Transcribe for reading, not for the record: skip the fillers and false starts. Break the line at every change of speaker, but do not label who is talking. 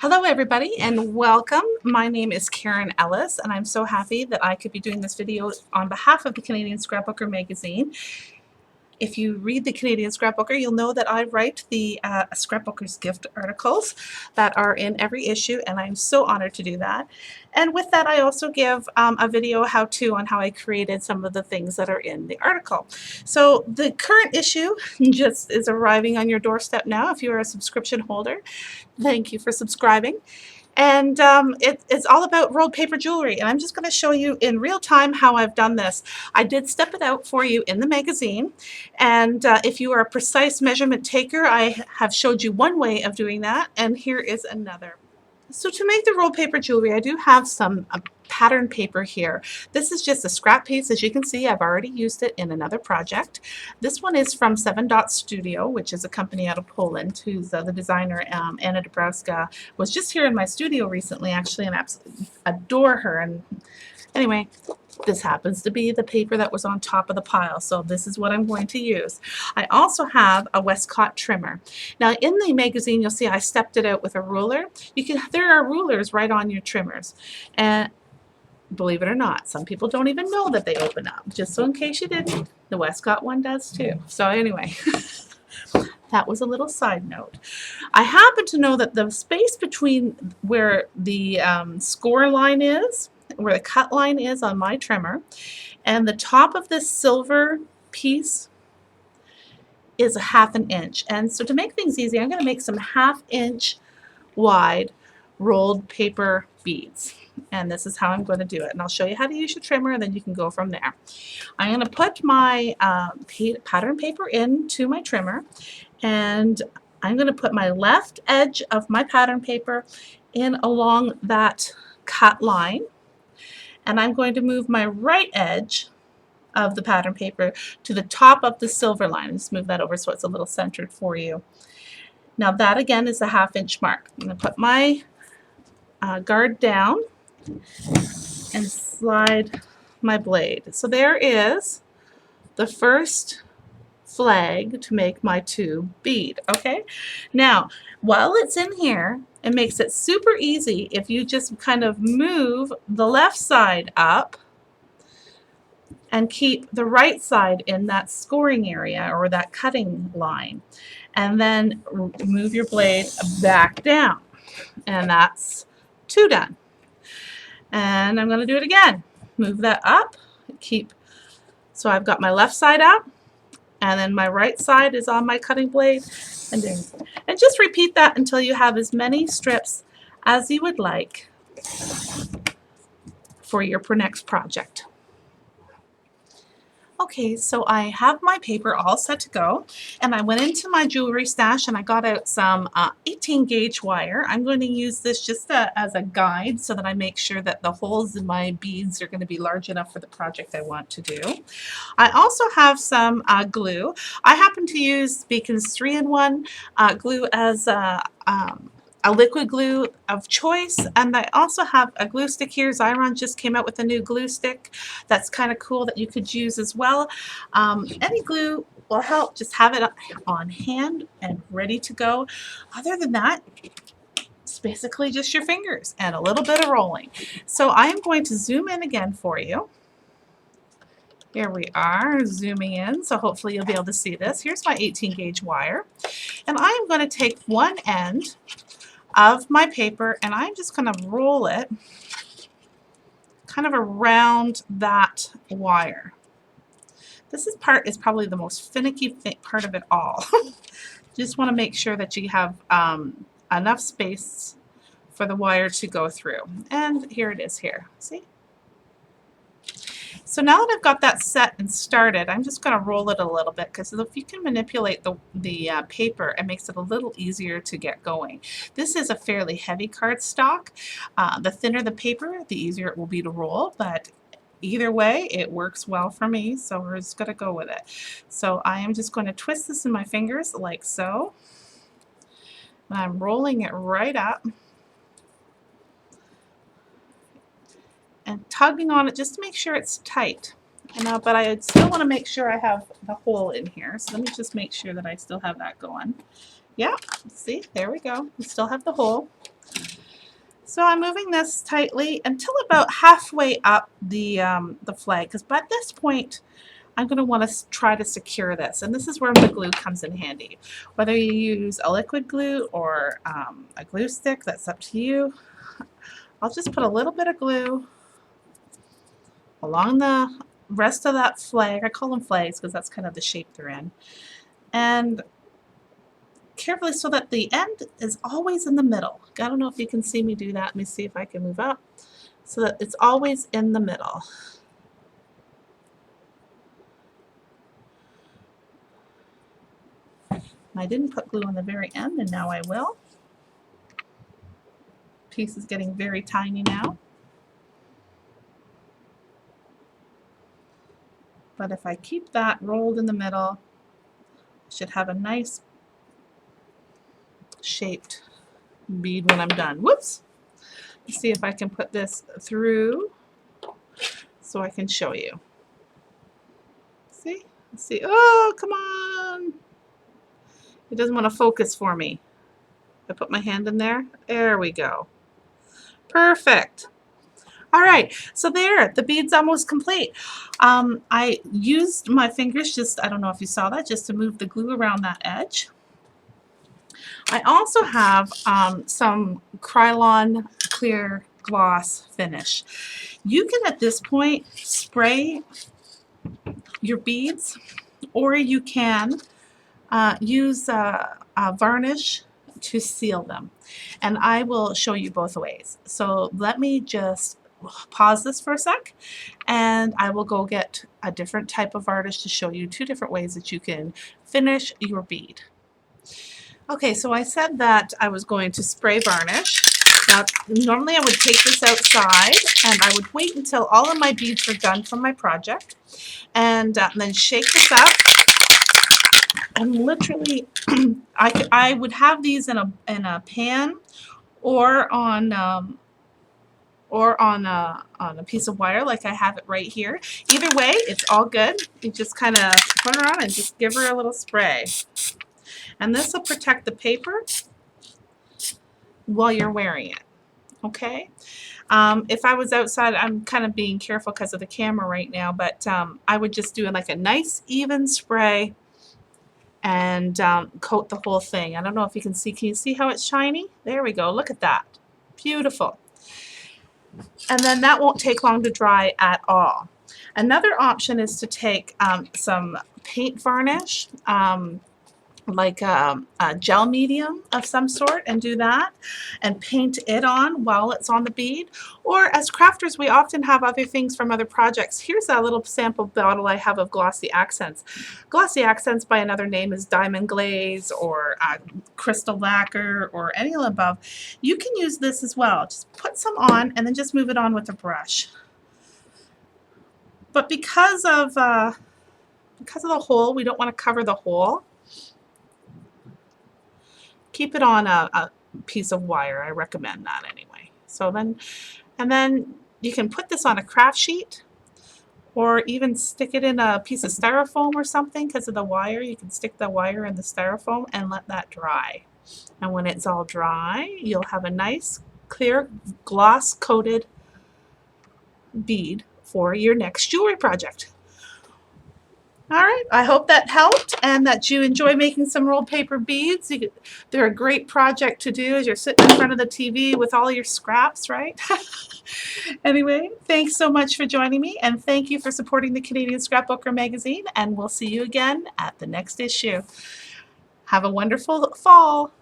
Hello everybody and welcome. My name is Karen Ellis and I'm so happy that I could be doing this video on behalf of the Canadian Scrapbooker magazine. If you read the Canadian Scrapbooker, you'll know that I write the Scrapbooker's Gift articles that are in every issue, and I'm so honored to do that. And with that, I also give a video how-to on how I created some of the things that are in the article. So the current issue just is arriving on your doorstep now if you are a subscription holder. Thank you for subscribing. And it's all about rolled paper jewelry, and I'm just going to show you in real time how I've done this. I did step it out for you in the magazine, and if you are a precise measurement taker, I have showed you one way of doing that, and here is another. So to make the rolled paper jewelry, I do have some pattern paper here. This is just a scrap piece. As you can see, I've already used it in another project. This one is from 7 Dot Studio, which is a company out of Poland, who's the designer, Anna Dabrowska, was just here in my studio recently, actually, and I absolutely adore her. And anyway, this happens to be the paper that was on top of the pile, so this is what I'm going to use. I also have a Westcott trimmer. Now in the magazine, you'll see I stepped it out with a ruler. There are rulers right on your trimmers, and believe it or not, some people don't even know that they open up. Just so in case you didn't, the Westcott one does too. So anyway, that was a little side note. I happen to know that the space between where the score line is, where the cut line is on my trimmer, and the top of this silver piece is a 1/2 inch. And so to make things easy, I'm going to make some 1/2 inch wide rolled paper beads. And this is how I'm going to do it. And I'll show you how to use your trimmer, and then you can go from there. I'm going to put my pattern paper into my trimmer, and I'm going to put my left edge of my pattern paper in along that cut line. And I'm going to move my right edge of the pattern paper to the top of the silver line. Just move that over so it's a little centered for you. Now that again is a 1/2 inch mark. I'm going to put my guard down and slide my blade. So there is the first flag to make my tube bead. Okay, now while it's in here, it makes it super easy if you just kind of move the left side up and keep the right side in that scoring area or that cutting line, and then move your blade back down, and that's 2 done. And I'm going to do it again. Move that up, so I've got my left side up, and then my right side is on my cutting blade, and just repeat that until you have as many strips as you would like for your next project. Okay, so I have my paper all set to go, and I went into my jewelry stash and I got out some 18 gauge wire. I'm going to use this just as a guide so that I make sure that the holes in my beads are going to be large enough for the project I want to do. I also have some glue. I happen to use Beacon's 3-in-1 glue as a liquid glue of choice, and I also have a glue stick here. Xyron just came out with a new glue stick that's kind of cool that you could use as well. Any glue will help. Just have it on hand and ready to go. Other than that, it's basically just your fingers and a little bit of rolling. So I am going to zoom in again for you. Here we are, zooming in, so hopefully you'll be able to see this. Here's my 18 gauge wire, and I am going to take one end of my paper and I'm just going to roll it kind of around that wire. This part is probably the most finicky part of it all. Just want to make sure that you have enough space for the wire to go through. And here it is here. See? So now that I've got that set and started, I'm just going to roll it a little bit, because if you can manipulate the paper, it makes it a little easier to get going. This is a fairly heavy cardstock. The thinner the paper, the easier it will be to roll, but either way, it works well for me, so we're just going to go with it. So I am just going to twist this in my fingers like so, and I'm rolling it right up and tugging on it just to make sure it's tight. But I still want to make sure I have the hole in here. So let me just make sure that I still have that going. Yeah, see, there we go. We still have the hole. So I'm moving this tightly until about halfway up the flag, because by this point I'm going to want to try to secure this, and this is where the glue comes in handy. Whether you use a liquid glue or a glue stick, that's up to you. I'll just put a little bit of glue along the rest of that flag. I call them flags because that's kind of the shape they're in. And carefully so that the end is always in the middle. I don't know if you can see me do that. Let me see if I can move up so that it's always in the middle. I didn't put glue on the very end, and now I will. Piece is getting very tiny now. But if I keep that rolled in the middle, I should have a nice shaped bead when I'm done. Whoops! Let's see if I can put this through so I can show you. See? Let's see. Oh, come on! It doesn't want to focus for me. I put my hand in there. There we go. Perfect. All right, so there, the bead's almost complete. I used my fingers, I don't know if you saw that, just to move the glue around that edge. I also have some Krylon clear gloss finish. You can, at this point, spray your beads, or you can use a varnish to seal them. And I will show you both ways. So let me just pause this for a sec, and I will go get a different type of varnish to show you two different ways that you can finish your bead. Okay, so I said that I was going to spray varnish. Now, normally I would take this outside and I would wait until all of my beads are done from my project, and then shake this up. And literally, I would have these in a pan or on a piece of wire like I have it right here. Either way, it's all good. You just kind of put her on and just give her a little spray. And this will protect the paper while you're wearing it. Okay? If I was outside, I'm kind of being careful because of the camera right now, but I would just do like a nice even spray and coat the whole thing. I don't know if you can see. Can you see how it's shiny? There we go. Look at that. Beautiful. And then that won't take long to dry at all. Another option is to take some paint varnish, like a gel medium of some sort, and do that and paint it on while it's on the bead. Or as crafters, we often have other things from other projects. Here's a little sample bottle I have of glossy accents. Glossy accents by another name is diamond glaze or crystal lacquer or any of the above. You can use this as well. Just put some on and then just move it on with a brush. But because of the hole, we don't want to cover the hole. Keep it on a piece of wire. I recommend that anyway. So then, and then you can put this on a craft sheet or even stick it in a piece of styrofoam or something because of the wire. You can stick the wire in the styrofoam and let that dry. And when it's all dry, you'll have a nice clear gloss coated bead for your next jewelry project. All right, I hope that helped and that you enjoy making some rolled paper beads. They're a great project to do as you're sitting in front of the TV with all your scraps, right? Anyway, thanks so much for joining me, and thank you for supporting the Canadian Scrapbooker magazine, and we'll see you again at the next issue. Have a wonderful fall.